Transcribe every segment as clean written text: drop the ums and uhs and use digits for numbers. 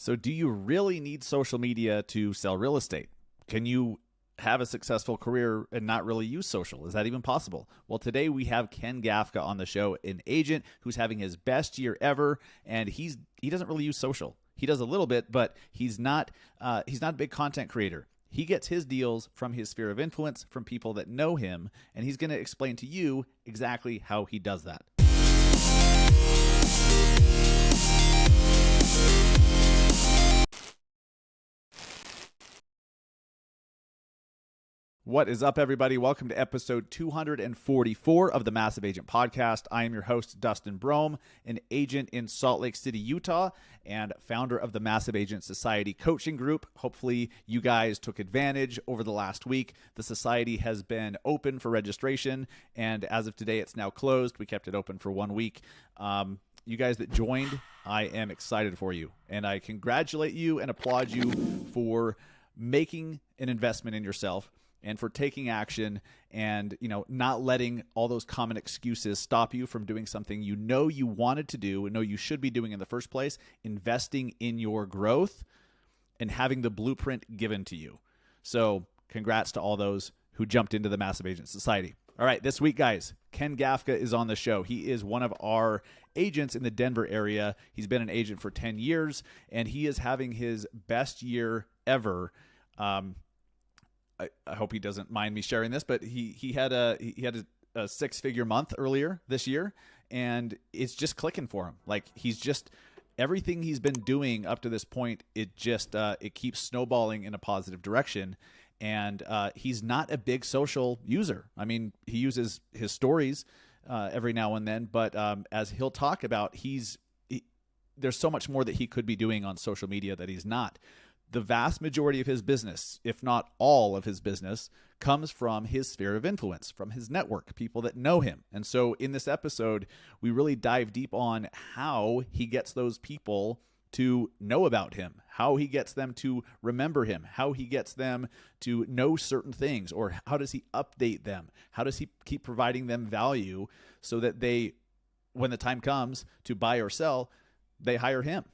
So do you really need social media to sell real estate? Can you have a successful career and not really use social? Is that even possible? Well, today we have Ken Gaffga on the show, an agent who's having his best year ever, and he doesn't really use social. He does a little bit, but he's not a big content creator. He gets his deals from his sphere of influence, from people that know him, and he's going to explain to you exactly how he does that. What is up, everybody? Welcome to episode 244 of the Massive Agent Podcast. I am your host, Dustin Brohm, an agent in Salt Lake City, Utah, and founder of the Massive Agent Society Coaching Group. Hopefully, you guys took advantage over the last week. The society has been open for registration, and as of today, it's now closed. We kept it open for 1 week. You guys that joined, I am excited for you, and I congratulate you and applaud you for making an investment in yourself, and for taking action and, not letting all those common excuses stop you from doing something you wanted to do and know you should be doing in the first place, investing in your growth and having the blueprint given to you. So congrats to all those who jumped into the Massive Agent Society. All right, this week, guys, Ken Gaffga is on the show. He is one of our agents in the Denver area. He's been an agent for 10 years, and he is having his best year ever. I hope he doesn't mind me sharing this, but he had a six-figure month earlier this year, and it's just clicking for him. Like, he's just everything he's been doing up to this point, it keeps snowballing in a positive direction. And he's not a big social user. I mean, he uses his stories every now and then, but as he'll talk about, there's so much more that he could be doing on social media that he's not. The vast majority of his business, if not all of his business, comes from his sphere of influence, from his network, people that know him. And so in this episode, we really dive deep on how he gets those people to know about him, how he gets them to remember him, how he gets them to know certain things, or how does he update them? How does he keep providing them value so that when the time comes to buy or sell, they hire him?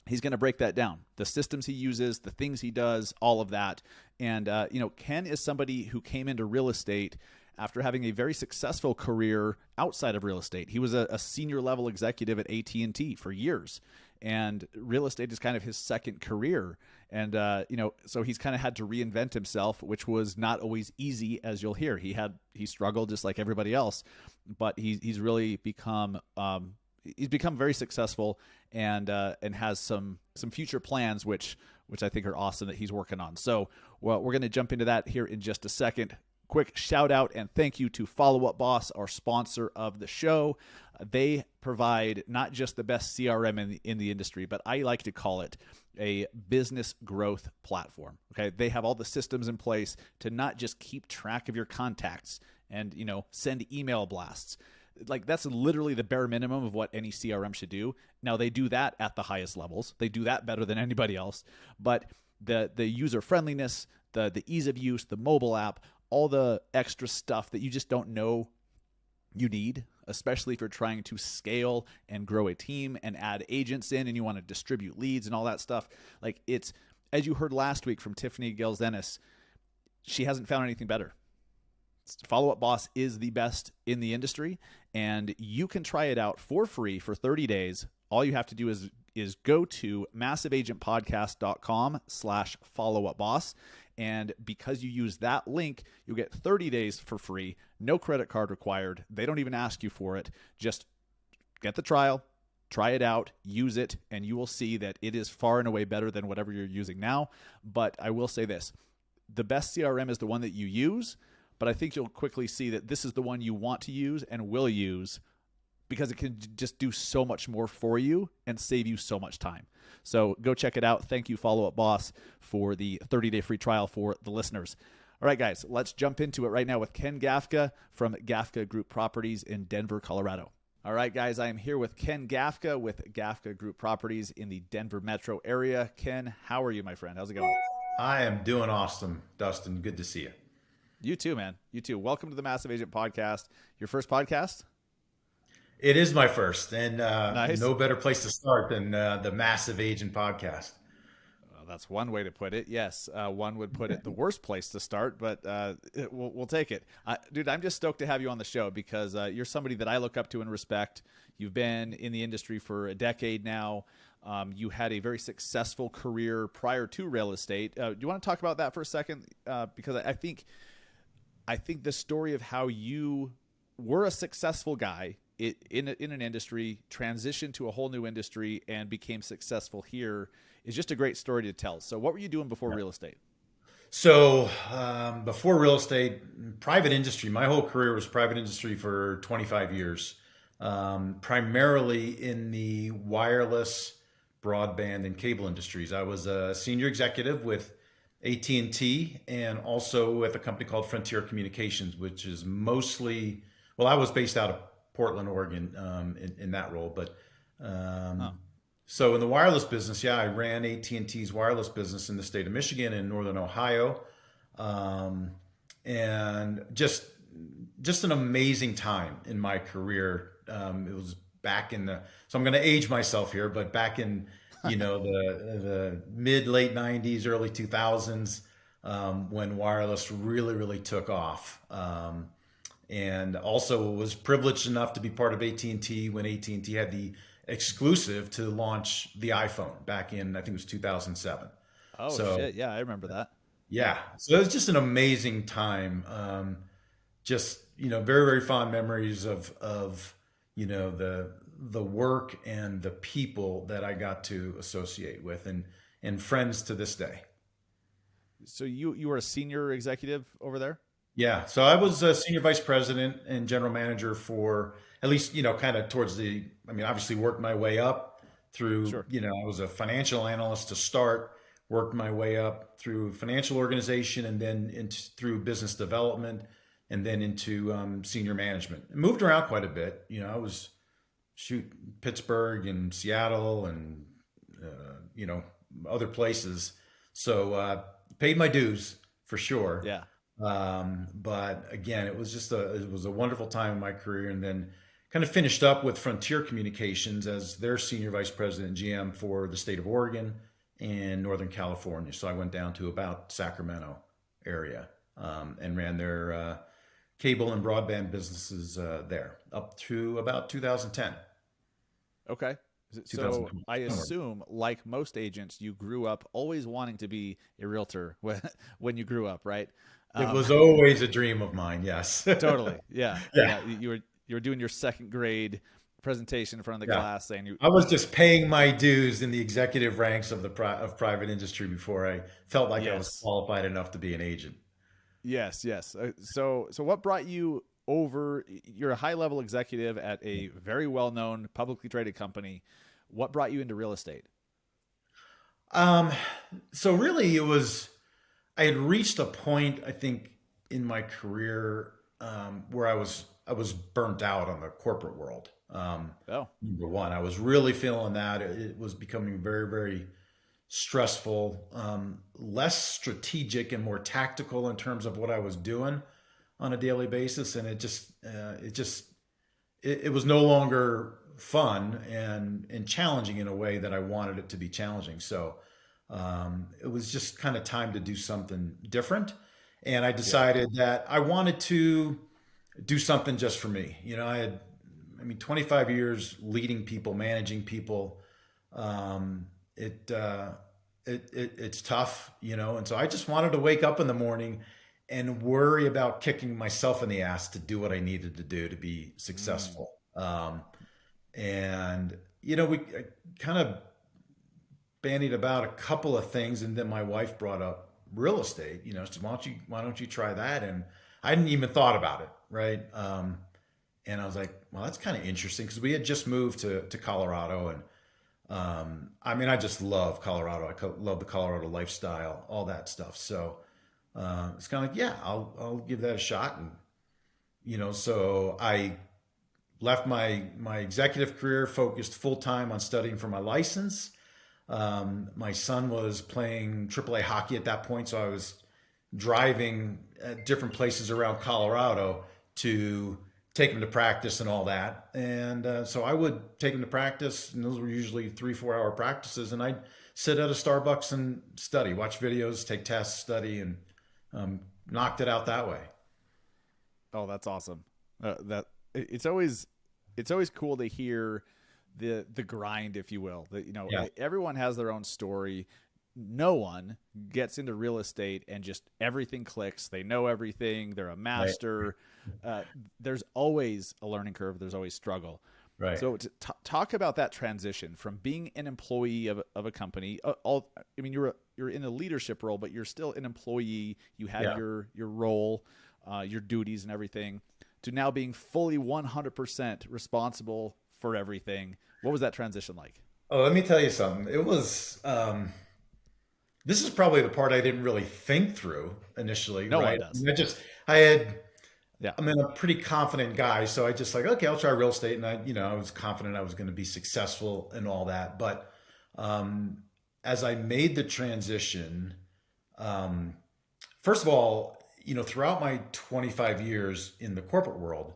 He's going to break that down, the systems he uses, the things he does, all of that. And, Ken is somebody who came into real estate after having a very successful career outside of real estate. He was a senior level executive at AT&T for years, and real estate is kind of his second career. And, so he's kind of had to reinvent himself, which was not always easy, as you'll hear. He struggled just like everybody else, but he's really become very successful and has some future plans, which I think are awesome that he's working on. So we're going to jump into that here in just a second. Quick shout out and thank you to Follow Up Boss, our sponsor of the show. They provide not just the best CRM in the industry, but I like to call it a business growth platform. Okay, they have all the systems in place to not just keep track of your contacts and send email blasts. Like, that's literally the bare minimum of what any CRM should do. Now, they do that at the highest levels. They do that better than anybody else. But the user friendliness, the ease of use, the mobile app, all the extra stuff that you just don't know you need, especially if you're trying to scale and grow a team and add agents in and you want to distribute leads and all that stuff. Like, it's, as you heard last week from Tiffany Gilles-Dennis, she hasn't found anything better. Follow Up Boss is the best in the industry, and you can try it out for free for 30 days. All you have to do is go to massiveagentpodcast.com/followupboss. And because you use that link, you'll get 30 days for free, no credit card required. They don't even ask you for it. Just get the trial, try it out, use it, and you will see that it is far and away better than whatever you're using now. But I will say this, the best CRM is the one that you use, but I think you'll quickly see that this is the one you want to use and will use because it can just do so much more for you and save you so much time. So go check it out. Thank you, Follow Up Boss, for the 30-day free trial for the listeners. All right, guys, let's jump into it right now with Ken Gaffga from Gaffga Group Properties in Denver, Colorado. All right, guys, I am here with Ken Gaffga with Gaffga Group Properties in the Denver metro area. Ken, how are you, my friend? How's it going? I am doing awesome, Dustin. Good to see you. You too, man. You too. Welcome to the Massive Agent Podcast. Your first podcast? It is my first, and Nice. no better place to start than the massive agent podcast. Well, that's one way to put it. Yes, one would put it the worst place to start, but we'll take it. Dude, I'm just stoked to have you on the show because you're somebody that I look up to and respect. You've been in the industry for a decade now. You had a very successful career prior to real estate. Do you want to talk about that for a second? Because I think the story of how you were a successful guy in an industry, transitioned to a whole new industry, and became successful here is just a great story to tell. So, what were you doing before real estate? So before real estate, private industry, my whole career was private industry for 25 years, primarily in the wireless, broadband, and cable industries. I was a senior executive with AT&T and also with a company called Frontier Communications, which is mostly, well, I was based out of Portland, Oregon, in that role, but Oh, so in the wireless business, yeah, I ran AT&T's wireless business in the state of Michigan and Northern Ohio, um, and just an amazing time in my career. It was back in the, so I'm going to age myself here, but back in the mid late '90s, early 2000s, when wireless really took off. And also was privileged enough to be part of AT&T when AT&T had the exclusive to launch the iPhone back in, I think it was 2007. oh So shit! Yeah, I remember that. yeah, so it was just an amazing time. Just very fond memories of the work and the people that I got to associate with, and friends to this day. So you were a senior executive over there? Yeah, so I was a senior vice president and general manager for at least, kind of towards the, I mean, obviously worked my way up through, Sure. I was a financial analyst to start, worked my way up through financial organization and then through business development and then into senior management. I moved around quite a bit. I was, shoot, Pittsburgh and Seattle and, other places. So paid my dues for sure. Yeah. But again, it was a wonderful time in my career, and then kind of finished up with Frontier Communications as their senior vice president GM for the state of Oregon and Northern California. So I went down to about Sacramento area and ran their cable and broadband businesses there up to about 2010, Okay. So 2020. I assume, like most agents, you grew up always wanting to be a realtor when you grew up, right? It Um, was always a dream of mine. Yes. totally. Yeah. Yeah. Yeah. You were doing your second grade presentation in front of the Yeah. class saying you. I was just paying my dues in the executive ranks of of private industry before I felt like I was Yes. qualified enough to be an agent. Yes. Yes. So what brought you over? You're a high level executive at a very well known publicly traded company. What brought you into real estate? Um, so really, it was I had reached a point I think in my career where I was burnt out on the corporate world. Oh, Number one, I was really feeling that it was becoming very stressful, less strategic and more tactical in terms of what I was doing on a daily basis, and it was no longer fun and challenging in a way that I wanted it to be challenging. So it was just kind of time to do something different, and I yeah. decided that I wanted to do something just for me. I mean, 25 years leading people, managing people. Um, it, it's tough, and so I just wanted to wake up in the morning and worry about kicking myself in the ass to do what I needed to do to be Mm, successful. And we kind of bandied about a couple of things, and then my wife brought up real estate. She said, "Why don't you try that?" And I hadn't even thought about it, right? And I was like, "Well, that's kind of interesting," because we had just moved to Colorado, and I mean, I just love Colorado. Love the Colorado lifestyle, all that stuff. So it's kind of like, yeah, I'll give that a shot, and so I left my executive career, focused full time on studying for my license. My son was playing AAA hockey at that point, so I was driving at different places around Colorado to take them to practice and all that. And so I would take them to practice, and those were usually 3-4 hour practices. And I'd sit at a Starbucks and study, watch videos, take tests, study, and knocked it out that way. Oh, that's awesome. That it's always cool to hear the grind, if you will. That, you know, Yeah. everyone has their own story. No one gets into real estate and just everything clicks. They know everything. They're a master. There's always a learning curve. There's always struggle. Right. So to talk about that transition from being an employee of a company, I mean, you're in a leadership role, but you're still an employee. You have Yeah. your role, your duties and everything, to now being fully 100% responsible for everything. What was that transition like? Oh, let me tell you something. It was, this is probably the part I didn't really think through initially, No one right? does. I had, Yeah. I'm a pretty confident guy, so I just like, okay, I'll try real estate, and I was confident I was going to be successful and all that. But as I made the transition, first of all, throughout my 25 years in the corporate world,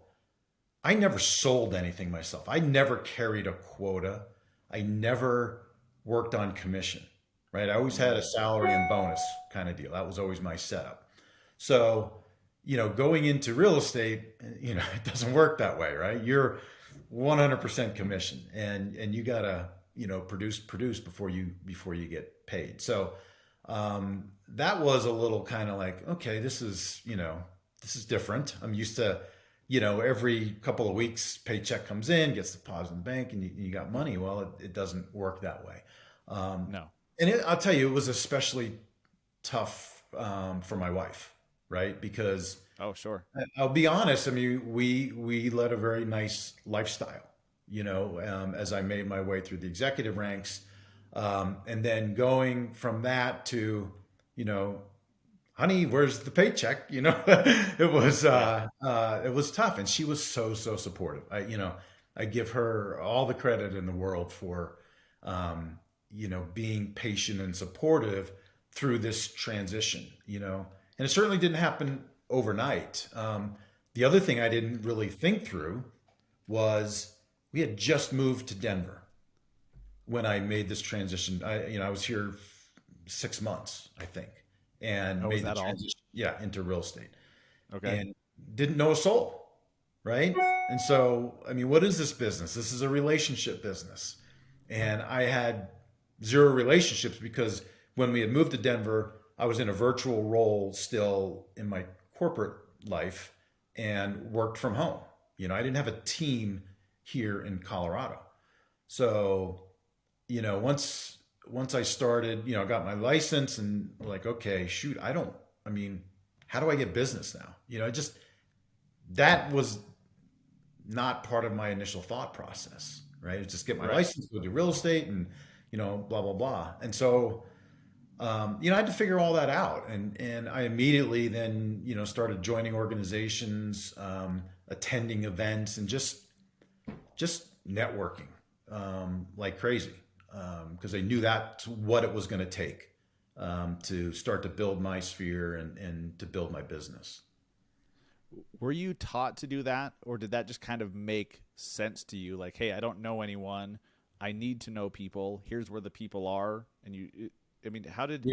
I never sold anything myself. I never carried a quota. I never worked on commission, right? I always had a salary and bonus kind of deal. That was always my setup. So, going into real estate, it doesn't work that way, right? You're 100% commission, and you gotta, produce before you get paid. So, that was a little kind of like, okay, this is different. I'm used to, every couple of weeks paycheck comes in, gets deposited in the bank, and you got money. Well, it doesn't work that way. No. And I'll tell you, it was especially tough for my wife, right? Because Oh, sure. I'll be honest. I mean, we led a very nice lifestyle, as I made my way through the executive ranks, and then going from that to, honey, where's the paycheck? It was tough, and she was so supportive. I give her all the credit in the world for, being patient and supportive through this transition. And it certainly didn't happen overnight. The other thing I didn't really think through was we had just moved to Denver when I made this transition. I was here 6 months, I think, and Oh, is made the that all? transition, into real estate, Okay. and didn't know a soul, right? And so, I mean, what is this business? This is a relationship business, and I had zero relationships because when we had moved to Denver, I was in a virtual role still in my corporate life and worked from home. I didn't have a team here in Colorado. So, once I started, I got my license and like, okay, shoot, how do I get business now? That was not part of my initial thought process, right? It's just get my Right. license, go do real estate and, blah, blah, blah. And so, I had to figure all that out. And I immediately then, started joining organizations, attending events, and just networking like crazy, because I knew that's what it was going to take to start to build my sphere and to build my business. Were you taught to do that, or did that just kind of make sense to you? Like, hey, I don't know anyone. I need to know people. Here's where the people are. And how did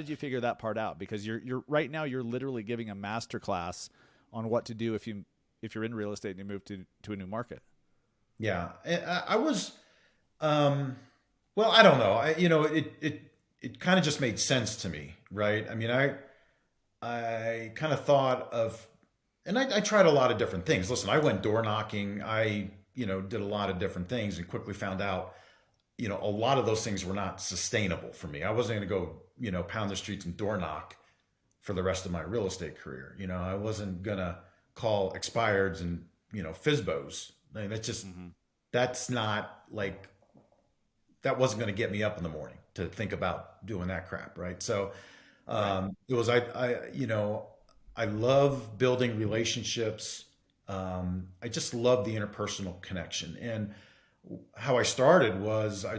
you figure that part out? Because you're right now, you're literally giving a master class on what to do if you're in real estate and you move to a new market. Yeah, I was, well, I don't know. It kind of just made sense to me, right? I mean, I kind of thought of, and I tried a lot of different things. Listen, I went door knocking. I, did a lot of different things and quickly found out, a lot of those things were not sustainable for me. I wasn't going to go, pound the streets and door knock for the rest of my real estate career. I wasn't going to call expireds and, FISBOs. I mean, that's not like, that wasn't going to get me up in the morning to think about doing that crap. Right. So, it was, I love building relationships. I just love the interpersonal connection. And how I started was I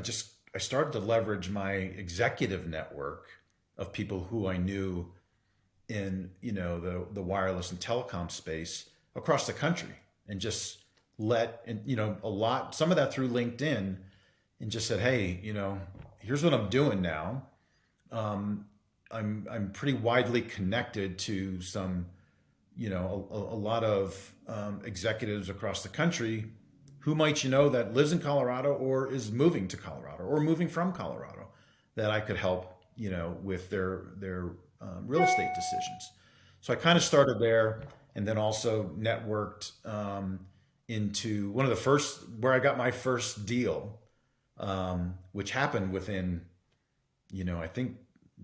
started to leverage my executive network of people who I knew in, the wireless and telecom space across the country. and just some of that through LinkedIn, and just said, hey, here's what I'm doing now. I'm pretty widely connected to some, a lot of executives across the country who might that lives in Colorado or is moving to Colorado or moving from Colorado that I could help with their real estate decisions. So I kind of started there, and then also networked into one of the first where I got my first deal, which happened within I think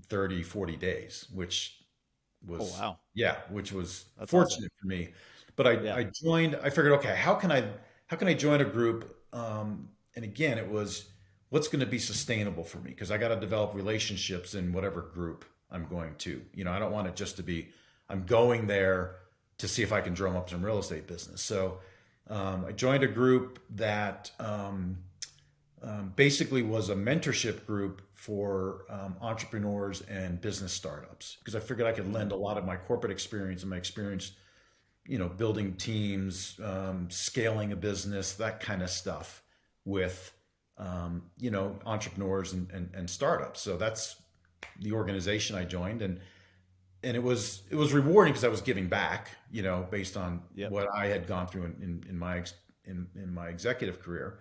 30, 40 days, which was, Oh, wow. yeah, which was That's fortunate awesome. for me. But Yeah. I joined, I figured, okay, how can I join a group? And again, it was what's going to be sustainable for me, because I got to develop relationships in whatever group I'm going to. I don't want it just to be, I'm going there to see if I can drum up some real estate business. So I joined a group that basically was a mentorship group for entrepreneurs and business startups, because I figured I could lend a lot of my corporate experience and my experience, building teams, scaling a business, that kind of stuff with, entrepreneurs and startups. So that's the organization I joined, and it was rewarding because I was giving back, based on Yep. what I had gone through in my executive career.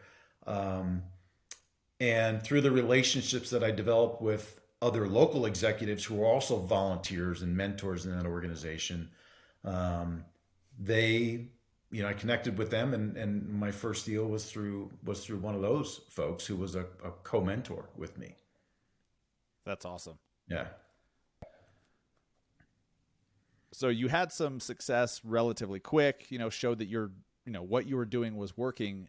And through the relationships that I developed with other local executives who were also volunteers and mentors in that organization, they, I connected with them, and my first deal was through one of those folks who was a co-mentor with me. That's awesome. Yeah. So you had some success relatively quick, showed that what you were doing was working.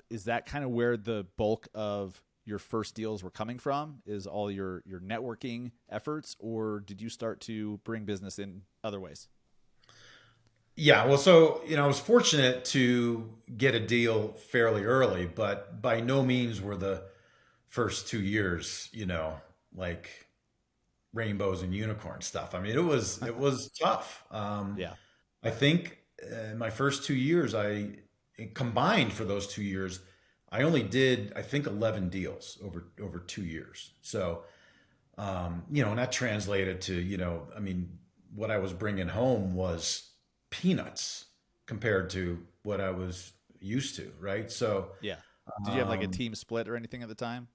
Is that kind of where the bulk of your first deals were coming from? Is all your networking efforts, or did you start to bring business in other ways? Yeah, well, so I was fortunate to get a deal fairly early, but by no means were the first 2 years, like rainbows and unicorn stuff. I mean, it was tough. Yeah. I think my first 2 years, I combined for those 2 years, I only did, I think, 11 deals over 2 years. So and that translated to, I mean, what I was bringing home was peanuts compared to what I was used to, right? So, Yeah. Did you have like a um, team split or anything at the time?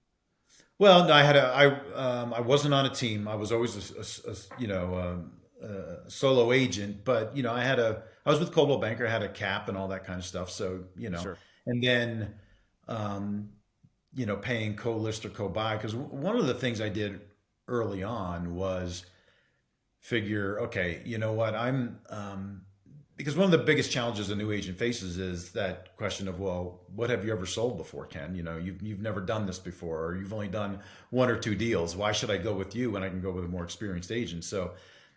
well, no, I wasn't on a team. I was always a solo agent, but I was with Coldwell Banker, I had a cap and all that kind of stuff. So, Sure. and then, um, paying co-list or co-buy, because one of the things I did early on was figure, okay, you know what, because one of the biggest challenges a new agent faces is that question of, well, what have you ever sold before, Ken? You've never done this before, or you've only done one or two deals. Why should I go with you when I can go with a more experienced agent? So,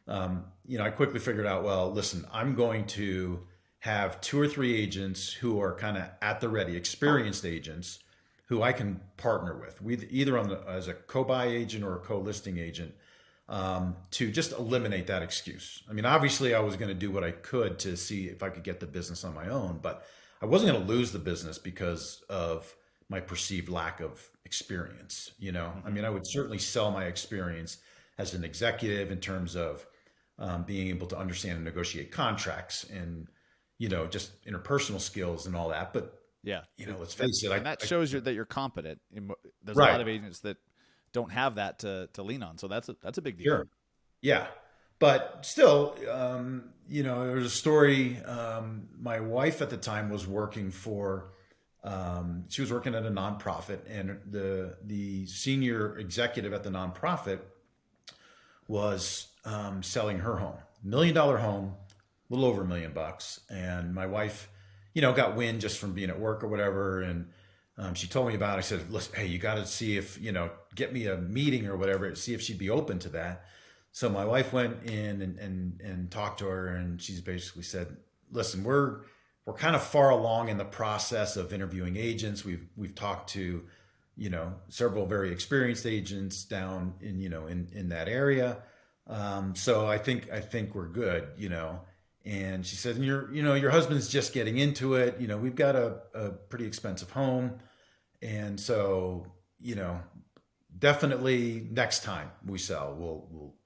I quickly figured out, well, listen, I'm going to have two or three agents who are kind of at the ready, experienced agents who I can partner with, either as a co-buy agent or a co-listing agent, to just eliminate that excuse. I mean, obviously, I was going to do what I could to see if I could get the business on my own, but I wasn't going to lose the business because of my perceived lack of experience. I Hmm. mean, I would certainly sell my experience as an executive in terms of being able to understand and negotiate contracts and just interpersonal skills and all that. But Yeah. let's That face it, and that shows you that you're competent. There's a lot right, of agents that don't have that to lean on. So that's a big deal. sure. Yeah. But still, there was a story. My wife at the time was working for, she was working at a nonprofit, and the senior executive at the nonprofit was selling her home, $1 million home, a little over $1 million. And my wife, got wind just from being at work or whatever. And she told me about it. I said, listen, hey, you got to see if, get me a meeting or whatever, see if she'd be open to that. So my wife went in and talked to her, and she's basically said, listen, we're kind of far along in the process of interviewing agents. We've talked to, several very experienced agents down in that area. So I think we're good, And she said, and your husband's just getting into it. We've got a pretty expensive home. And so, definitely next time we sell,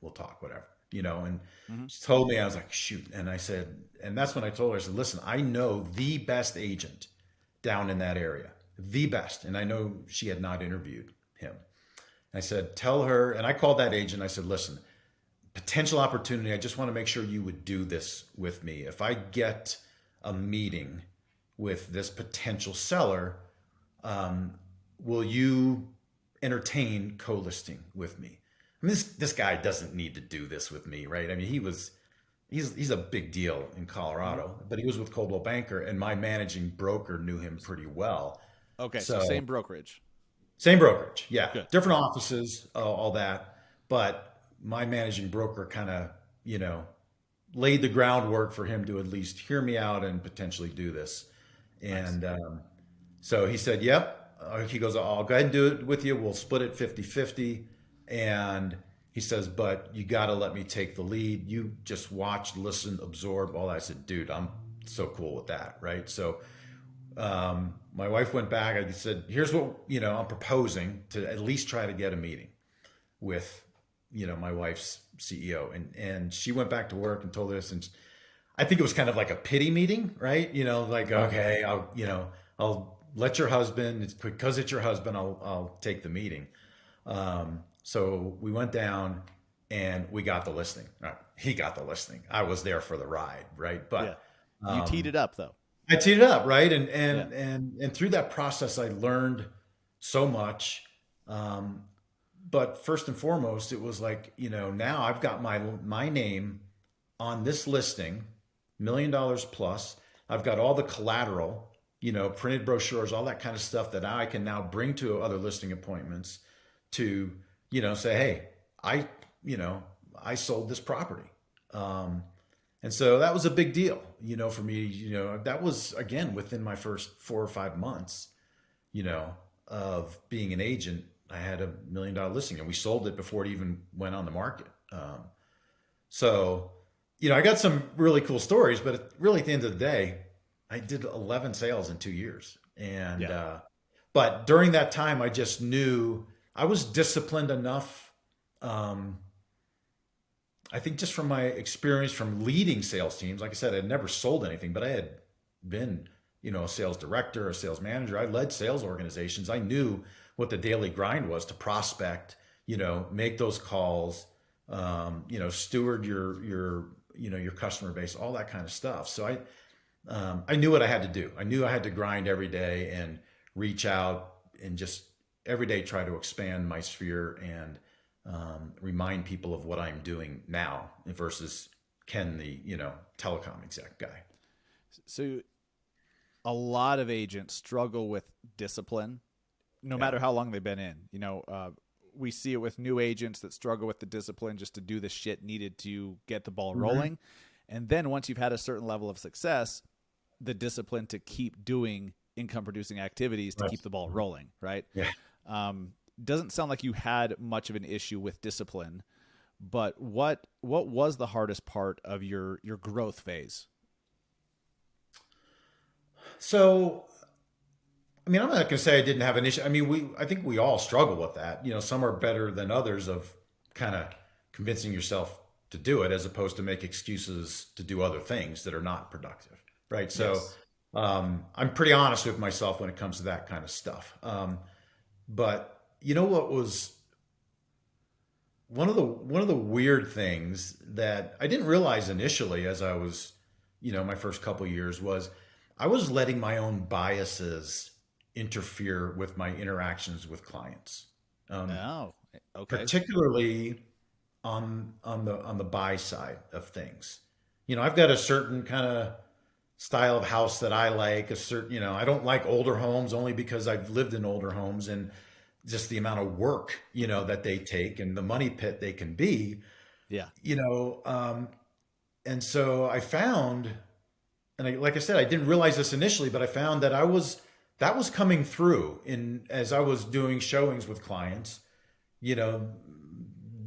we'll talk, whatever, and Hmm. she told me, I was like, shoot. And I said, and that's when I told her, I said, listen, I know the best agent down in that area, the best. And I know she had not interviewed him. I said, tell her, and I called that agent. I said, listen, potential opportunity. I just want to make sure you would do this with me. If I get a meeting with this potential seller, will you entertain co-listing with me? I mean, this guy doesn't need to do this with me, right? I mean, he's a big deal in Hmm. Colorado, but he was with Coldwell Banker, and my managing broker knew him pretty well. Okay, so So same brokerage. same brokerage, yeah, Good. different offices, all that. But my managing broker kind of, you know, laid the groundwork for him to at least hear me out and potentially do this. Nice. And so he said, yep. He goes, I'll go ahead and do it with you. We'll split it 50-50. And he says, but you got to let me take the lead. You just watch, listen, absorb, all that. I said, dude, I'm so cool with that. Right. So my wife went back. I said, here's what, I'm proposing to at least try to get a meeting with, my wife's CEO. And she went back to work and told us, and I think it was kind of like a pity meeting, right? Like, okay, I'll let your husband, it's because it's your husband, I'll take the meeting. So we went down and we got the listing. He got the listing. I was there for the ride, right? Yeah. But You teed um, it up though. I teed it up, right? And Yeah. and and through that process, I learned so much. Um, but first and foremost, it was like, now I've got my name on this listing, $1 million plus. I've got all the collateral, printed brochures, all that kind of stuff that I can now bring to other listing appointments to, say, hey, I, I sold this property. Um, and so that was a big deal, for me. That was, again, within my first 4 or 5 months, of being an agent. I had $1 million listing, and we sold it before it even went on the market. So, I got some really cool stories, but really at the end of the day, I did 11 sales in 2 years. And, Yeah. but during that time, I just knew I was disciplined enough. Um, I think just from my experience from leading sales teams, like I said, I'd never sold anything, but I had been, a sales director, a sales manager. I led sales organizations. I knew what the daily grind was to prospect, make those calls, steward your customer base, all that kind of stuff. So I knew what I had to do. I knew I had to grind every day and reach out and just every day try to expand my sphere and remind people of what I'm doing now versus Ken, the telecom exec guy. So a lot of agents struggle with discipline, no Yeah. matter how long they've been in. We see it with new agents that struggle with the discipline just to do the shit needed to get the ball Hmm. rolling. And then once you've had a certain level of success, the discipline to keep doing income producing activities to Right. keep the ball rolling, right? Yeah. Doesn't sound like you had much of an issue with discipline, but what was the hardest part of your growth phase? So, I mean, I'm not going to say I didn't have an issue. I mean, I think we all struggle with that. Some are better than others of kind of convincing yourself to do it as opposed to make excuses to do other things that are not productive. Right. So, Yes. I'm pretty honest with myself when it comes to that kind of stuff. But what was one of the weird things that I didn't realize initially as I was, my first couple of years was I was letting my own biases interfere with my interactions with clients, Oh, okay. particularly on the buy side of things. I've got a certain kind of style of house that I like. A certain, I don't like older homes only because I've lived in older homes and just the amount of work, that they take and the money pit they can be, Yeah. you know. And so I found, and like I said, I didn't realize this initially, but I found that was coming through in as I was doing showings with clients, you know,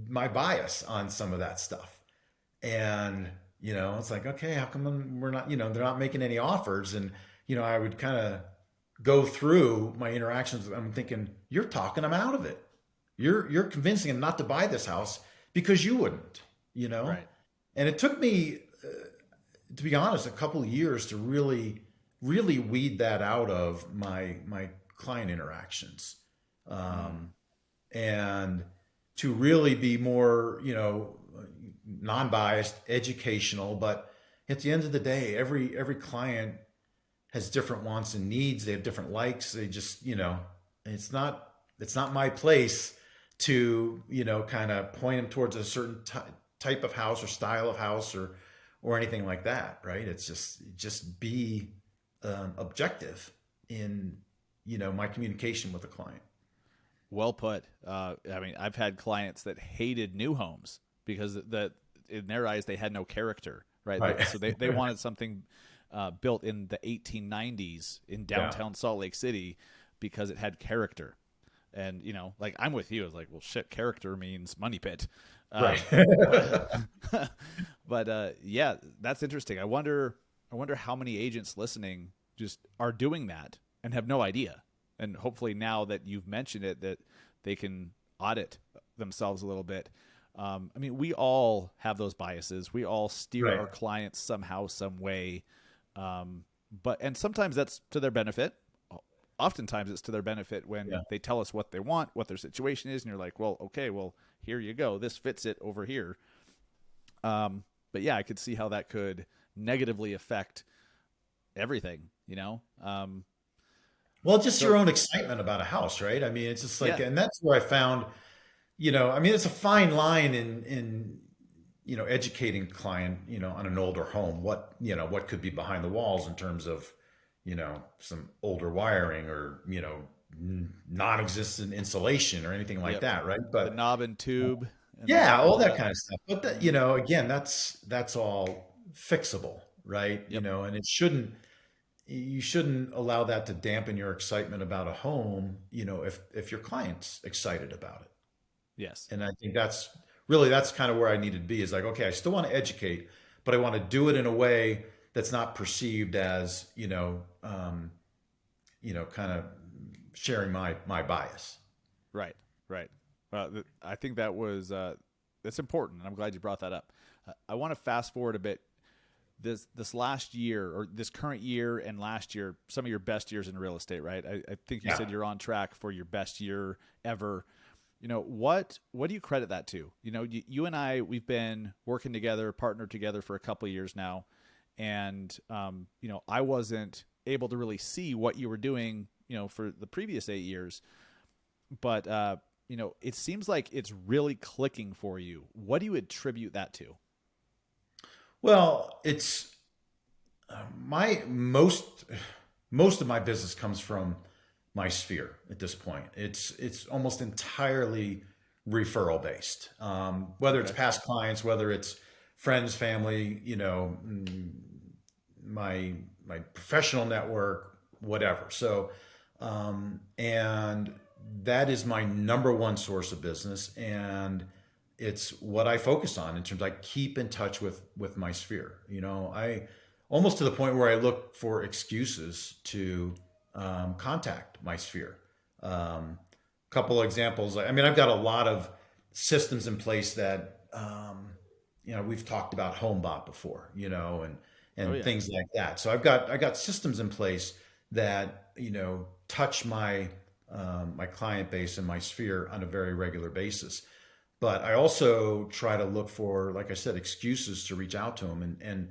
my bias on some of that stuff. And, It's like, okay, how come we're not, they're not making any offers? And, I would kind of go through my interactions. I'm thinking, you're talking them out of it. You're convincing them not to buy this house because you wouldn't, you know? Right. And it took me, to be honest, a couple of years to really weed that out of my client interactions. And to really be more, non-biased, educational, but at the end of the day, every client has different wants and needs. They have different likes. They just, it's not my place to, kind of point them towards a certain type of house or style of house or anything like that. Right. It's just be objective in, my communication with the client. Well put. I mean, I've had clients that hated new homes because in their eyes, they had no character, right? Right. So they wanted something built in the 1890s in downtown Salt Lake City because it had character. And, like I'm with you. I was like, well, shit, character means money pit. Right. But yeah, that's interesting. I wonder how many agents listening just are doing that and have no idea. And hopefully now that you've mentioned it, that they can audit themselves a little bit. I mean, we all have those biases. We all steer Right. our clients somehow, some way. And sometimes that's to their benefit. Oftentimes it's to their benefit when they tell us what they want, what their situation is. And you're like, well, okay, well, here you go. This fits it over here. But yeah, I could see how that could negatively affect everything, Well, just your own excitement about a house, right? I mean, it's just like, and that's where I found, I mean, it's a fine line in educating a client, on an older home, what could be behind the walls in terms of, some older wiring or, non-existent insulation or anything like that, right? the But knob and tube. And yeah, all that kind of stuff. But that, again, that's all fixable, right? And you shouldn't allow that to dampen your excitement about a home, if your client's excited about it. Yes. And I think that's kind of where I needed to be, is like, okay, I still want to educate, but I want to do it in a way that's not perceived as, kind of sharing my bias. Right. Right. I think that's important. And I'm glad you brought that up. I want to fast forward a bit. This last year, or this current year and last year, some of your best years in real estate, right? I think you said you're on track for your best year ever. What do you credit that to? You and I, we've been working together, partnered together for a couple of years now. And, I wasn't able to really see what you were doing, for the previous 8 years. But, it seems like it's really clicking for you. What do you attribute that to? Well, it's my most of my business comes from my sphere at this point. It's almost entirely referral based. Whether it's past clients, whether it's friends, family, my professional network, whatever. So, and that is my number one source of business, and it's what I focus on in terms. I keep in touch with my sphere. I almost to the point where I look for excuses to contact my sphere. Couple of examples. I mean, I've got a lot of systems in place that we've talked about HomeBot before, and things like that. So I got systems in place that touch my my client base and my sphere on a very regular basis. But I also try to look for, like I said, excuses to reach out to them. And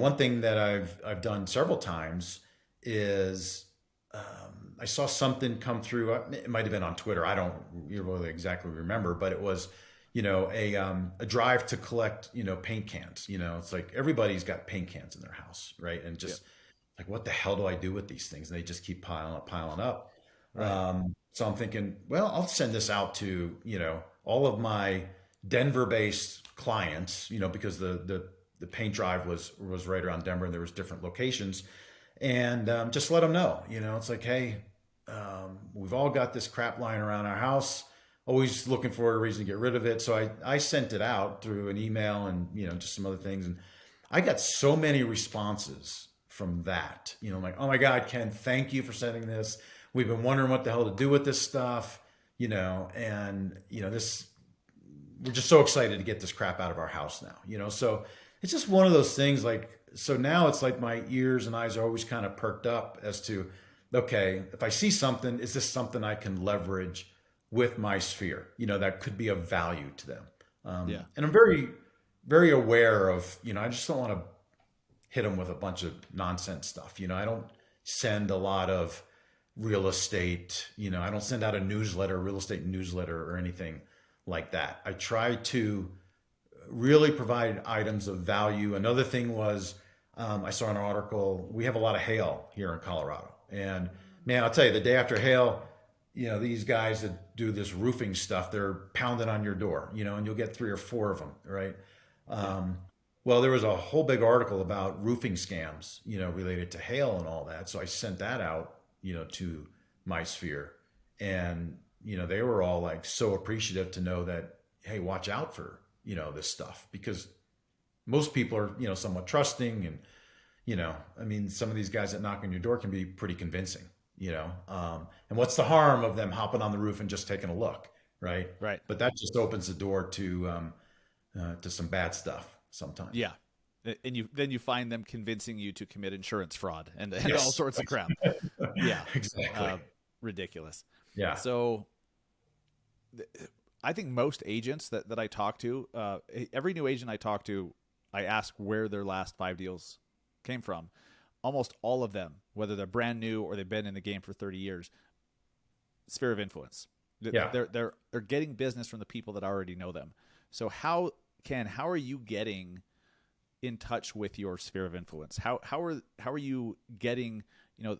one thing that I've done several times is I saw something come through. It might have been on Twitter. I don't really exactly remember, but it was a drive to collect paint cans. It's like everybody's got paint cans in their house, right? And just like, what the hell do I do with these things? And they just keep piling up. Right. So I'm thinking, well, I'll send this out to all of my Denver-based clients, because the paint drive was right around Denver, and there was different locations, and just let them know. It's like, hey, we've all got this crap lying around our house, always looking for a reason to get rid of it. So I sent it out through an email and just some other things, and I got so many responses from that, like, oh my God, Ken, thank you for sending this. We've been wondering what the hell to do with this stuff, and this, we're just so excited to get this crap out of our house now, so it's just one of those things. Like, so now it's like my ears and eyes are always kind of perked up as to, okay, if I see something, is this something I can leverage with my sphere, that could be of value to them. And I'm very, very aware of, I just don't want to hit them with a bunch of nonsense stuff. I don't send a lot of real estate, I don't send out a newsletter, real estate newsletter or anything like that. I try to really provide items of value. Another thing was, I saw an article, we have a lot of hail here in Colorado. And man, I'll tell you, the day after hail, these guys that do this roofing stuff, they're pounding on your door, and you'll get 3 or 4 of them, right? Well, there was a whole big article about roofing scams, related to hail and all that. So I sent that out, to my sphere, and, they were all like so appreciative to know that, hey, watch out for, this stuff, because most people are, somewhat trusting, and, I mean, some of these guys that knock on your door can be pretty convincing, and what's the harm of them hopping on the roof and just taking a look, right? Right. But that just opens the door to some bad stuff sometimes. Yeah. And you find them convincing you to commit insurance fraud and Yes. all sorts of crap. Yeah. Exactly. Ridiculous. Yeah. So I think most agents that I talk to, every new agent I talk to, I ask where their last 5 deals came from. Almost all of them, whether they're brand new or they've been in the game for 30 years, sphere of influence. Yeah. They're getting business from the people that already know them. So how are you getting in touch with your sphere of influence? How are you getting,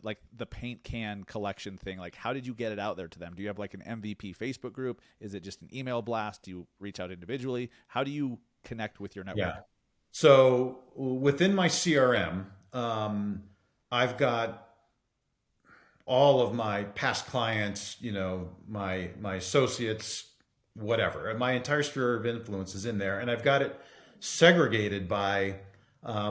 like the paint can collection thing? Like, how did you get it out there to them? Do you have like an MVP Facebook group? Is it just an email blast? Do you reach out individually? How do you connect with your network? Yeah. So within my CRM, I've got all of my past clients, my associates, whatever. And my entire sphere of influence is in there, and I've got it segregated by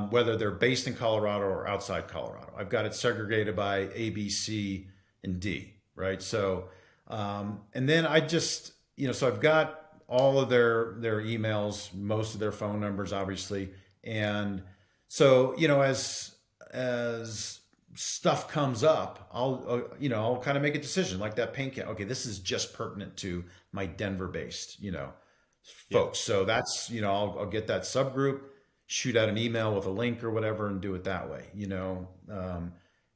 whether they're based in Colorado or outside Colorado. I've got it segregated by A, B, C, and D, right? So, and then I just, so I've got all of their emails, most of their phone numbers, obviously. And so, as stuff comes up, I'll kind of make a decision like that paint can. Okay, this is just pertinent to my Denver based, folks. Yeah. So that's, I'll get that subgroup, shoot out an email with a link or whatever, and do it that way.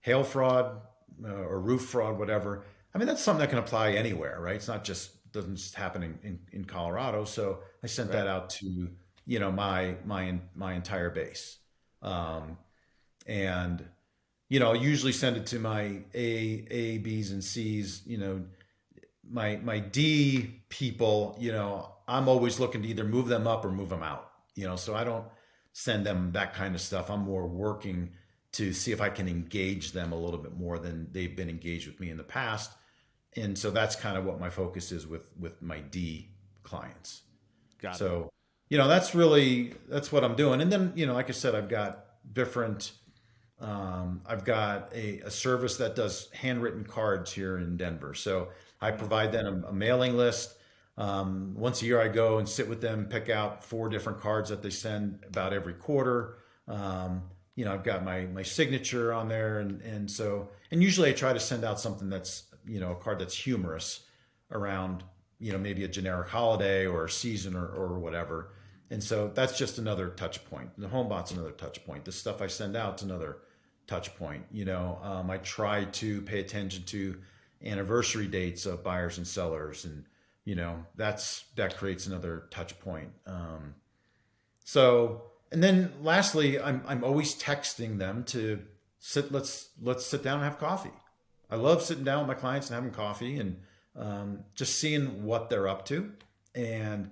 Hail fraud or roof fraud, whatever. I mean, that's something that can apply anywhere, right? It's not just, doesn't just happen in Colorado. So I sent that out to, my entire base. And, I usually send it to my A, B's, and C's. My D people, I'm always looking to either move them up or move them out. So I don't send them that kind of stuff. I'm more working to see if I can engage them a little bit more than they've been engaged with me in the past. And so that's kind of what my focus is with my D clients. Got it. So, that's what I'm doing. And then, like I said, I've got different, I've got a service that does handwritten cards here in Denver. So I provide them a mailing list. Once a year I go and sit with them, pick out 4 different cards that they send about every quarter. I've got my signature on there. And usually I try to send out something that's, a card that's humorous around, maybe a generic holiday or a season or whatever. And so that's just another touch point. The HomeBot's another touch point. The stuff I send out is another touch point. I try to pay attention to anniversary dates of buyers and sellers, and that creates another touch point. And then lastly, I'm always texting them to sit. Let's sit down and have coffee. I love sitting down with my clients and having coffee and just seeing what they're up to and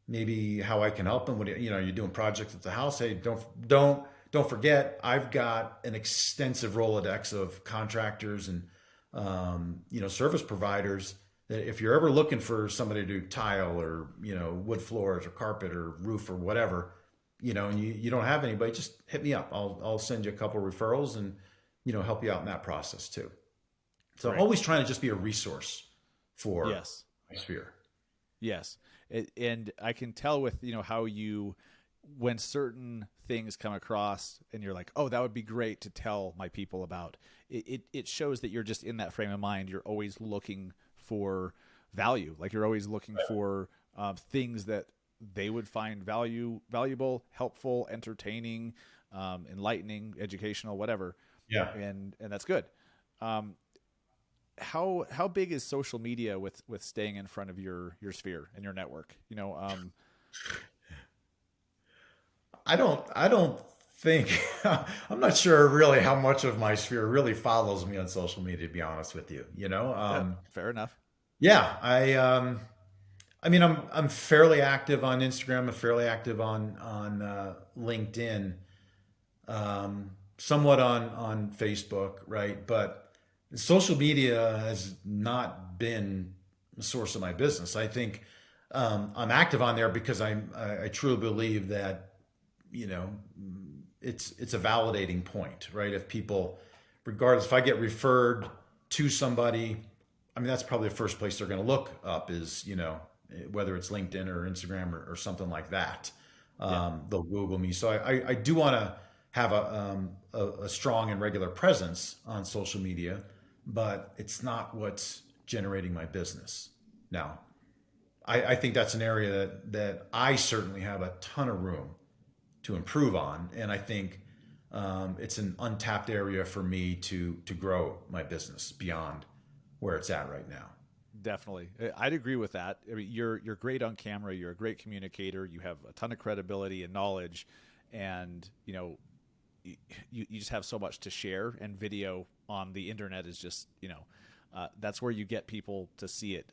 maybe how I can help them. What you're doing projects at the house. Hey, don't forget, I've got an extensive Rolodex of contractors and service providers that if you're ever looking for somebody to do tile or wood floors or carpet or roof or whatever, and you don't have anybody, just hit me up. I'll send you a couple referrals and, help you out in that process too. So I'm Great. always trying to just be a resource for Yes. my sphere. Yes. And I can tell with, how when certain things come across and you're like, oh, that would be great to tell my people about, it shows that you're just in that frame of mind. You're always looking for value. Like you're always looking for things that they would find valuable, helpful, entertaining, enlightening, educational, whatever. Yeah. And that's good. How big is social media with staying in front of your sphere and your network? I don't think I'm not sure really how much of my sphere really follows me on social media, to be honest with you. Yeah, fair enough. Yeah, I mean, I'm fairly active on Instagram. I'm fairly active on LinkedIn, somewhat on Facebook, right? But social media has not been the source of my business. I think I'm active on there because I truly believe that it's a validating point, right? If people, regardless, if I get referred to somebody, I mean, that's probably the first place they're going to look up is, whether it's LinkedIn or Instagram or something like that. They'll Google me. So I do want to have a strong and regular presence on social media, but it's not what's generating my business. Now, I think that's an area that I certainly have a ton of room to improve on. And I think it's an untapped area for me to grow my business beyond where it's at right now. Definitely. I'd agree with that. I mean, you're great on camera. You're a great communicator. You have a ton of credibility and knowledge, and you just have so much to share. And video on the internet is just that's where you get people to see it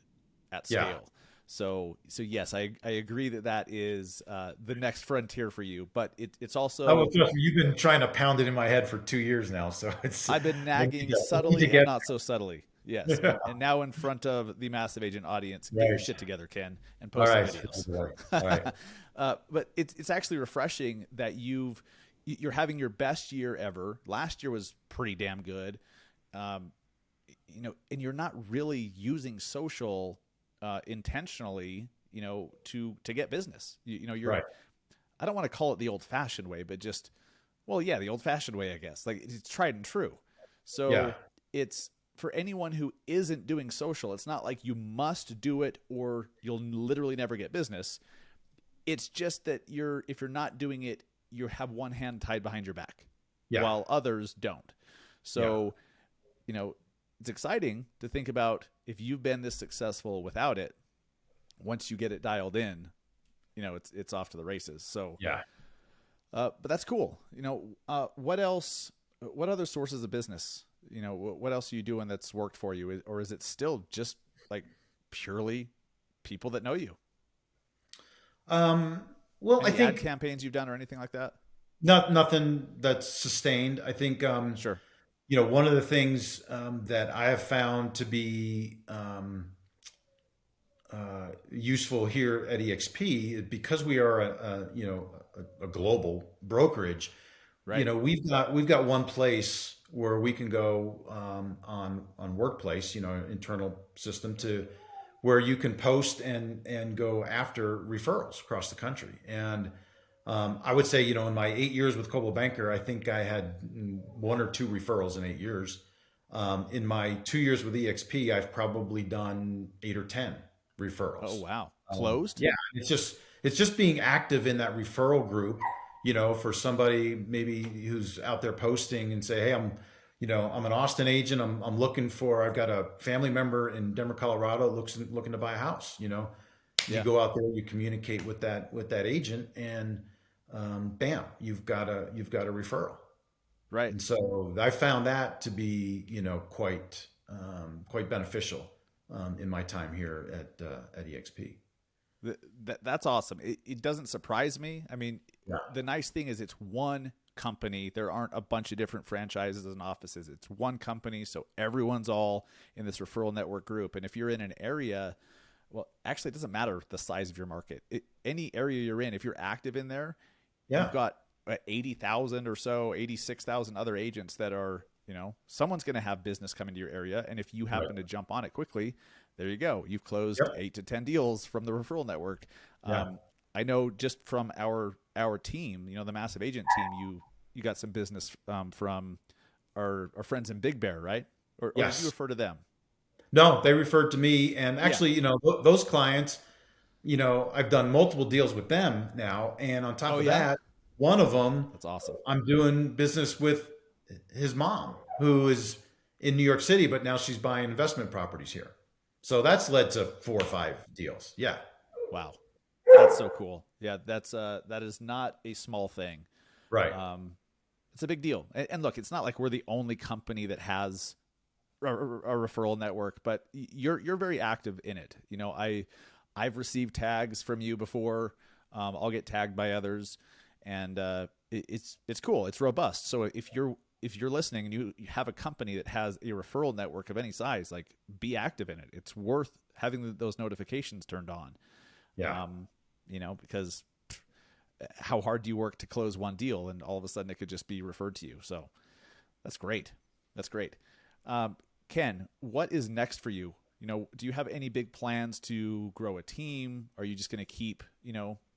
at scale. Yeah. So yes, I agree that is the next frontier for you. But it's also You've been trying to pound it in my head for 2 years now, so it's I've been nagging subtly and not so subtly. Yes, Yeah. and now in front of the Massive Agent audience, get Right. your shit together, Ken, and All post right. some videos. All right. But it's actually refreshing that you're having your best year ever. Last year was pretty damn good, and you're not really using social intentionally, to get business. You're. Right. I don't want to call it the old-fashioned way, but just, well, yeah, the old-fashioned way, I guess. Like it's tried and true. So Yeah. it's for anyone who isn't doing social. It's not like you must do it or you'll literally never get business. It's just that if you're not doing it, you have one hand tied behind your back, Yeah. while others don't. So, it's exciting to think about if you've been this successful without it. Once you get it dialed in, it's off to the races. So, Yeah. but that's cool. What else? What other sources of business? What else are you doing that's worked for you, or is it still just like purely people that know you? Well, Any I think ad campaigns you've done or anything like that? nothing that's sustained. I think Sure. one of the things that I have found to be useful here at EXP, because we are a global brokerage. Right. We've got one place where we can go on Workplace, internal system, to where you can post and go after referrals across the country. And I would say, in my 8 years with Coldwell Banker, I think I had 1 or 2 referrals in 8 years. In my 2 years with EXP, I've probably done 8 or 10 referrals. Oh, wow. Closed? Yeah, it's just being active in that referral group, for somebody maybe who's out there posting and say, hey, I'm an Austin agent. I've got a family member in Denver, Colorado, looking to buy a house. You go out there, you communicate with that agent, and bam, you've got a referral. Right. And so I found that to be, quite beneficial in my time here at EXP. That's awesome. It doesn't surprise me. I mean, Yeah. the nice thing is it's one company. There aren't a bunch of different franchises and offices. It's one company, so everyone's all in this referral network group. And if you're in an area, well, actually, it doesn't matter the size of your market. Any area you're in, if you're active in there, you've Yeah. got 80,000 or so, 86,000 other agents that are, someone's going to have business coming to your area. And if you Right. happen to jump on it quickly, there you go. You've closed Yep. 8 to 10 deals from the referral network. Yeah. I know just from our team, the massive agent team, you got some business from our friends in Big Bear, right? Or did you Yes. refer to them? No, they referred to me, and Yeah. actually, those clients, I've done multiple deals with them now, and on top Oh of yeah, that, one of them, that's awesome. I'm doing business with his mom, who is in New York City, but now she's buying investment properties here. So that's led to 4 or 5 deals. Yeah. Wow, that's so cool. Yeah, that is not a small thing. Right. Um, it's a big deal. And look, it's not like we're the only company that has a referral network, but you're very active in it. I've received tags from you before. I'll get tagged by others, and it's cool. It's robust. So if you're listening and you have a company that has a referral network of any size, like, be active in it. It's worth having those notifications turned on. Yeah. Because how hard do you work to close one deal, and all of a sudden it could just be referred to you? So that's great. That's great. Ken, what is next for you? Do you have any big plans to grow a team? Are you just going to keep,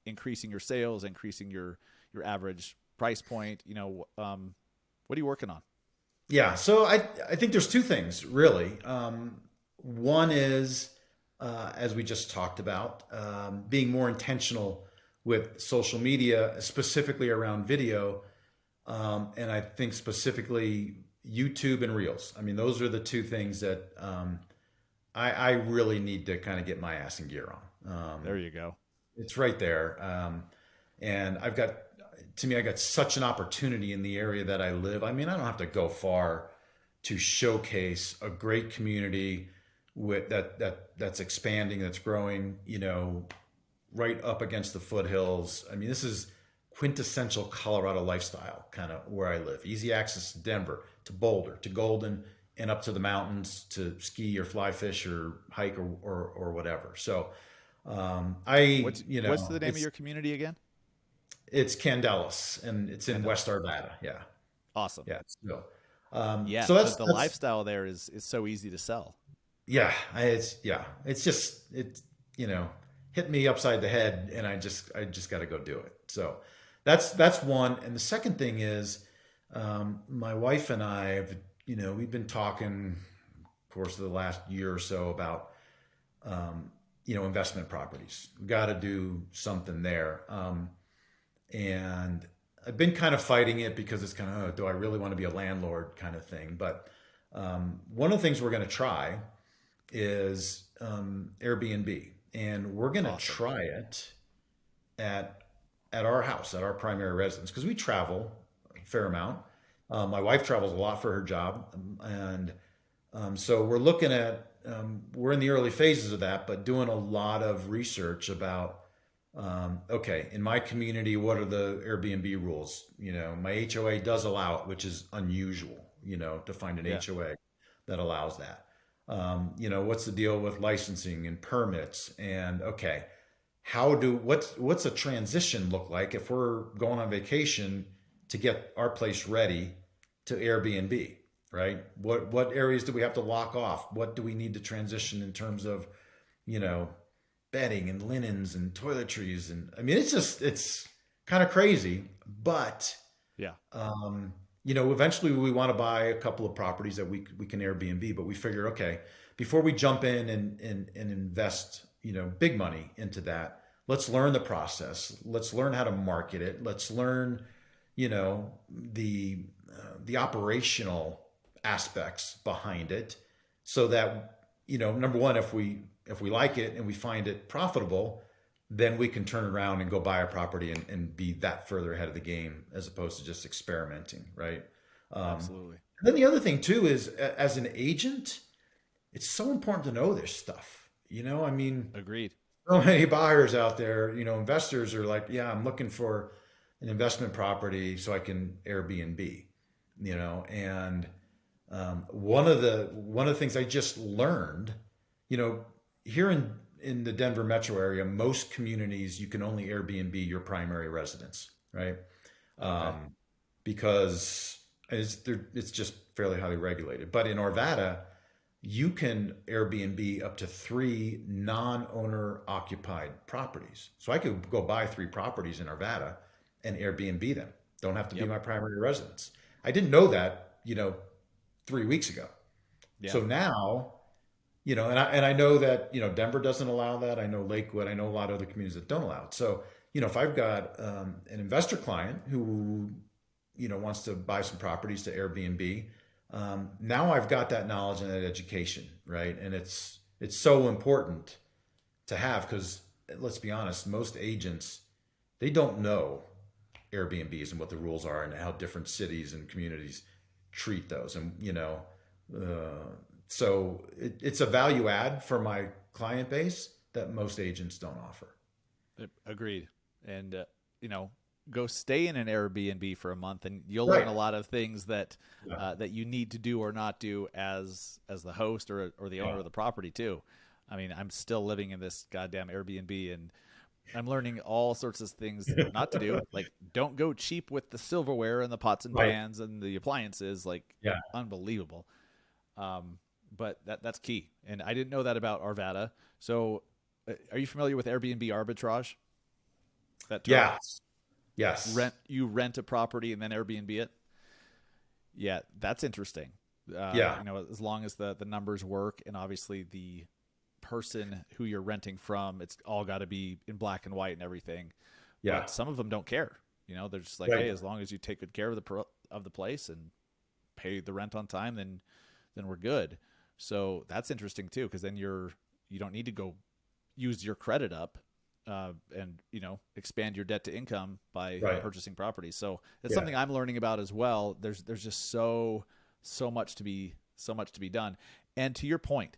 increasing your sales, increasing your average price point? What are you working on? Yeah. So I think there's 2 things really. One is, as we just talked about, being more intentional with social media, specifically around video. And I think specifically YouTube and Reels. I mean, those are the 2 things that I really need to kind of get my ass in gear on. There you go. It's right there. And I got such an opportunity in the area that I live. I mean, I don't have to go far to showcase a great community with that's expanding, that's growing, right up against the foothills. I mean, this is quintessential Colorado lifestyle, kind of where I live. Easy access to Denver, to Boulder, to Golden, and up to the mountains to ski or fly fish or hike or whatever. So What's the name of your community again? it's Candelas, and it's in West Candelas. Arvada. Yeah, Awesome. yeah. So, Yeah, so the, that's the that's lifestyle there is so easy to sell. it's just hit me upside the head, and I just got to go do it. So that's one. And the second thing is, my wife and I have we've been talking, of course, the last year or so about investment properties. We got to do something there. And I've been kind of fighting it because it's kind of, oh, do I really want to be a landlord kind of thing? But one of the things we're going to try is Airbnb, and we're going to Awesome. try it at our house, at our primary residence, because we travel a fair amount. My wife travels a lot for her job, and so we're looking at we're in the early phases of that, but doing a lot of research about okay, in my community, what are the Airbnb rules? My HOA does allow it, which is unusual, to find an Yeah. HOA that allows that. What's the deal with licensing and permits? And okay, what's a transition look like if we're going on vacation to get our place ready to Airbnb, right? What areas do we have to lock off? What do we need to transition in terms of, you know, bedding and linens and toiletries? And I mean, it's kind of crazy, but Yeah. eventually we want to buy a couple of properties that we can Airbnb, but we figure, okay, before we jump in and invest, big money into that, let's learn the process. Let's learn how to market it. Let's learn, the operational aspects behind it, so that, number one, if we like it and we find it profitable, then we can turn around and go buy a property and be that further ahead of the game, as opposed to just experimenting, right? Absolutely. And then the other thing too is, as an agent, it's so important to know this stuff. I mean, Agreed. so many buyers out there, investors are like, yeah, I'm looking for an investment property so I can Airbnb, and one of the things I just learned, here in the Denver metro area, most communities, you can only Airbnb your primary residence, right? Okay. Because it's just fairly highly regulated. But in Arvada, you can Airbnb up to 3 non-owner occupied properties. So I could go buy 3 properties in Arvada and Airbnb them. Don't have to be Yep. my primary residence. I didn't know that, 3 weeks ago. Yeah. So now, and I know that, Denver doesn't allow that. I know Lakewood. I know a lot of other communities that don't allow it. So, if I've got an investor client who, wants to buy some properties to Airbnb, now I've got that knowledge and that education, right? And it's so important to have because let's be honest, most agents, they don't know Airbnbs and what the rules are and how different cities and communities treat those. And, so it's a value add for my client base that most agents don't offer. Agreed. And, go stay in an Airbnb for a month and you'll Right. learn a lot of things that Yeah. that you need to do or not do as the host or the owner Yeah. of the property too. I mean, I'm still living in this goddamn Airbnb and I'm learning all sorts of things not to do. Like, don't go cheap with the silverware and the pots and Right. pans and the appliances. Like, Yeah. unbelievable. But that's key. And I didn't know that about Arvada. So, are you familiar with Airbnb arbitrage? That term? Yes. Yes. You rent a property and then Airbnb it. Yeah, that's interesting. Yeah. As long as the numbers work and obviously the person who you're renting from, it's all got to be in black and white and everything. Yeah. But some of them don't care. They're just like, Right. hey, as long as you take good care of the place and pay the rent on time, then we're good. So that's interesting too, because then you don't need to go use your credit up and expand your debt to income by Right. purchasing properties. So it's Yeah. something I'm learning about as well. There's just so much to be done. And to your point,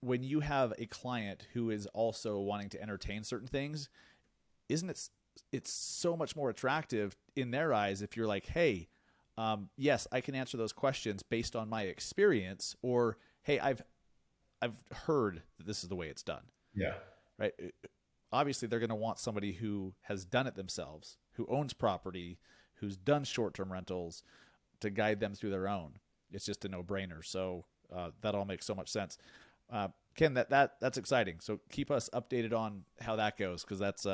when you have a client who is also wanting to entertain certain things, isn't it's so much more attractive in their eyes if you're like, hey, yes, I can answer those questions based on my experience, or hey, I've heard that this is the way it's done. Yeah. Right? Obviously, they're going to want somebody who has done it themselves, who owns property, who's done short-term rentals, to guide them through their own. It's just a no-brainer. So that all makes so much sense. Ken, that's exciting. So keep us updated on how that goes, because it's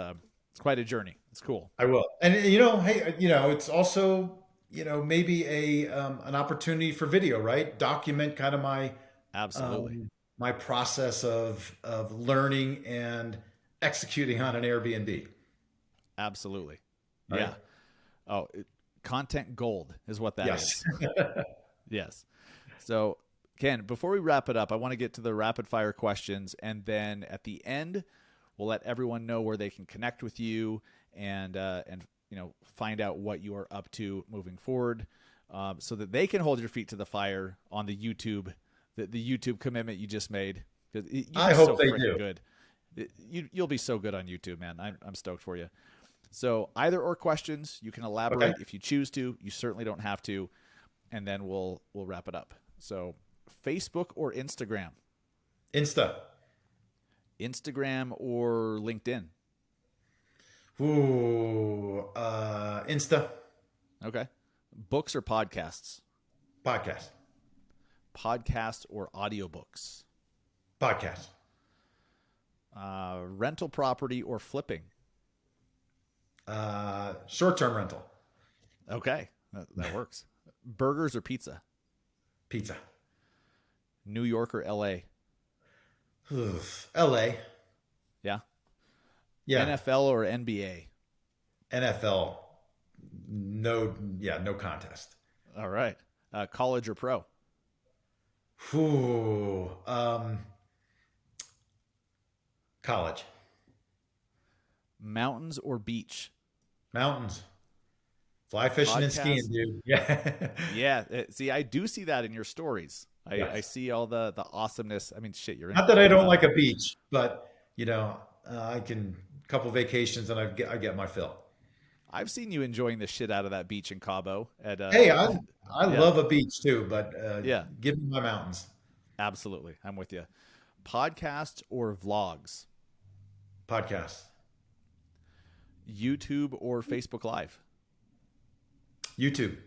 quite a journey. It's cool. I will. And hey, it's also, maybe an opportunity for video, right? Document kind of Absolutely. my process of learning and executing on an Airbnb, Absolutely. right? Yeah. Oh, content gold is what that Yes. is. Yes. So, Ken, before we wrap it up, I want to get to the rapid fire questions, and then at the end, we'll let everyone know where they can connect with you and find out what you are up to moving forward, so that they can hold your feet to the fire on the YouTube, the YouTube commitment you just made. Because I hope they do. good. You'll be so good on YouTube, man. I'm stoked for you. So either or questions, you can elaborate Okay. if you choose to. You certainly don't have to, and then we'll wrap it up. So, Facebook or Instagram? Insta. Instagram or LinkedIn? Ooh, Insta. Okay. Books or podcasts? Podcast. Podcasts or audiobooks? Podcast. Rental property or flipping? Short-term rental. Okay, that works. Burgers or pizza? Pizza. New York or LA? LA. Yeah. Yeah. NFL or NBA? NFL. No, yeah, no contest. All right. College or pro? Ooh, college. Mountains or beach? Mountains. Fly fishing and skiing, Podcast? dude. Yeah. Yeah. See, I do see that in your stories. I Yes. see all the awesomeness. I mean, shit, you're in Not that I don't Colorado. like a beach, but I can couple vacations and I get my fill. I've seen you enjoying the shit out of that beach in Cabo. Hey, I Yeah. love a beach too, but Yeah, give me my mountains. absolutely. I'm with you. Podcasts or vlogs? Podcast. YouTube or Facebook Live? YouTube.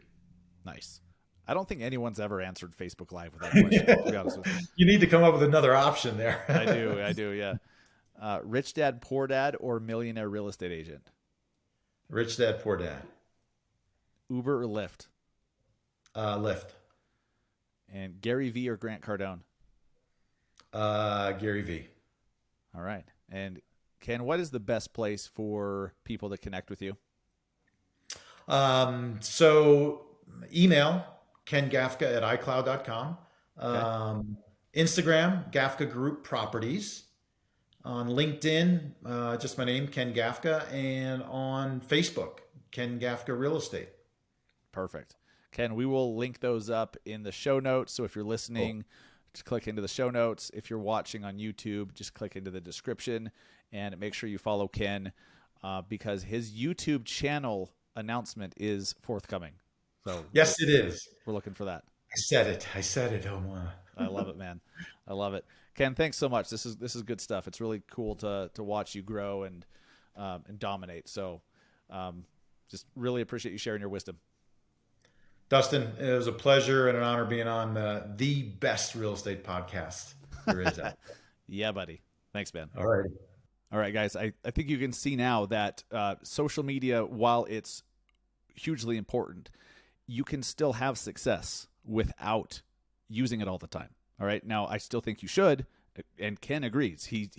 Nice. I don't think anyone's ever answered Facebook Live with that question, to be honest with you. You need to come up with another option there. I do, yeah. Rich Dad, Poor Dad, or Millionaire Real Estate Agent? Rich Dad, Poor Dad. Uber or Lyft? Lyft. And Gary V or Grant Cardone? Gary V. All right. And Ken, what is the best place for people to connect with you? So email kengaffga@icloud.com. Okay. Instagram, Gaffga Group Properties. On LinkedIn, just my name, Ken Gaffga. And on Facebook, Ken Gaffga Real Estate. Perfect. Ken, we will link those up in the show notes. So if you're listening, just click into the show notes. If you're watching on YouTube, just click into the description and make sure you follow Ken because his YouTube channel announcement is forthcoming. So yes, it is. We're looking for that. I said it. Oh, I love it, man. I love it. Ken, thanks so much. This is good stuff. It's really cool to watch you grow and dominate. So just really appreciate you sharing your wisdom. Dustin, it was a pleasure and an honor being on the best real estate podcast there is out. Yeah, buddy. Thanks, man. All right. All right, guys. I think you can see now that social media, while it's hugely important, you can still have success without using it all the time. All right. Now, I still think you should, and Ken agrees. He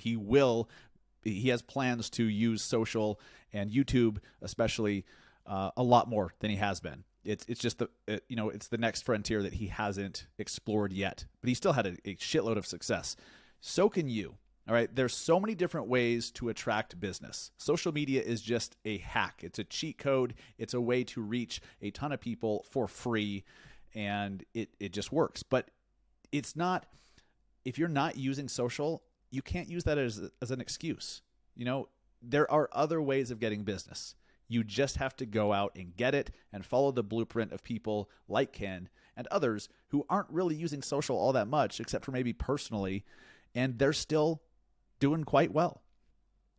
has plans to use social and YouTube, especially, a lot more than he has been. It's just it's the next frontier that he hasn't explored yet, but he still had a shitload of success. So can you. All right. There's so many different ways to attract business. Social media is just a hack. It's a cheat code. It's a way to reach a ton of people for free, and it just works. But it's not, if you're not using social, you can't use that as an excuse. There are other ways of getting business. You just have to go out and get it and follow the blueprint of people like Ken and others who aren't really using social all that much, except for maybe personally, and they're still doing quite well.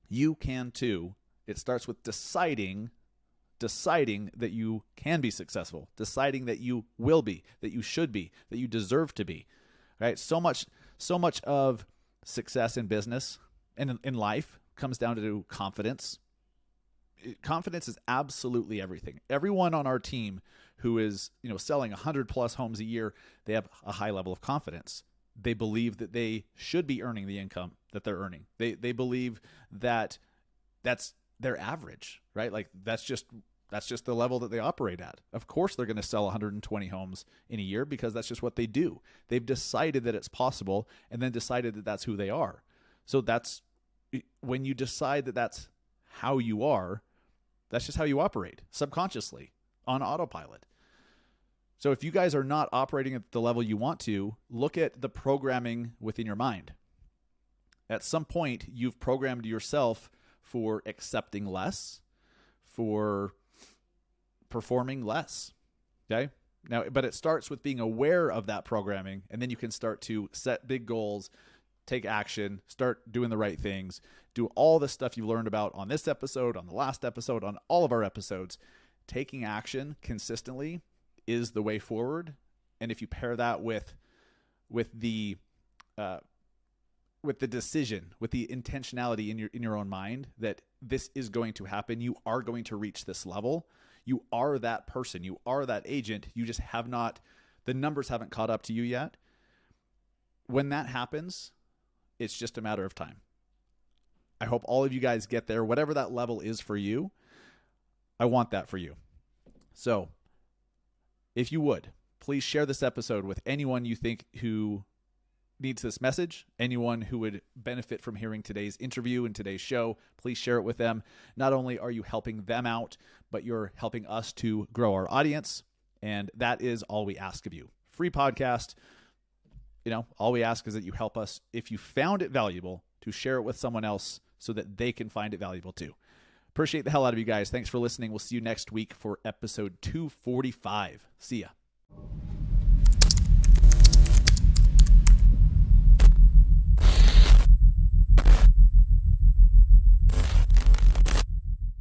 You can too. It starts with deciding that you can be successful, deciding that you will be, that you should be, that you deserve to be. Right? So much of success in business and in life comes down to confidence. Confidence is absolutely everything. Everyone on our team who is, selling 100 plus homes a year, they have a high level of confidence. They believe that they should be earning the income that they're earning. They believe that that's their average, right? Like that's just the level that they operate at. Of course, they're going to sell 120 homes in a year because that's just what they do. They've decided that it's possible and then decided that that's who they are. So that's when you decide that that's how you are, that's just how you operate subconsciously on autopilot. So if you guys are not operating at the level you want to, look at the programming within your mind. At some point, you've programmed yourself for accepting less, for performing less. Okay? Now, but it starts with being aware of that programming, and then you can start to set big goals, take action, start doing the right things, do all the stuff you learned about on this episode, on the last episode, on all of our episodes. Taking action consistently is the way forward. And if you pair that with the decision, with the intentionality in your own mind that this is going to happen, you are going to reach this level. You are that person. You are that agent. You just have not, the numbers haven't caught up to you yet. When that happens, it's just a matter of time. I hope all of you guys get there. Whatever that level is for you, I want that for you. So if you would, please share this episode with anyone you think who needs this message, anyone who would benefit from hearing today's interview and today's show. Please share it with them. Not only are you helping them out, but you're helping us to grow our audience. And that is all we ask of you. Free podcast. All we ask is that you help us, if you found it valuable, to share it with someone else so that they can find it valuable too. Appreciate the hell out of you guys. Thanks for listening. We'll see you next week for episode 245. See ya.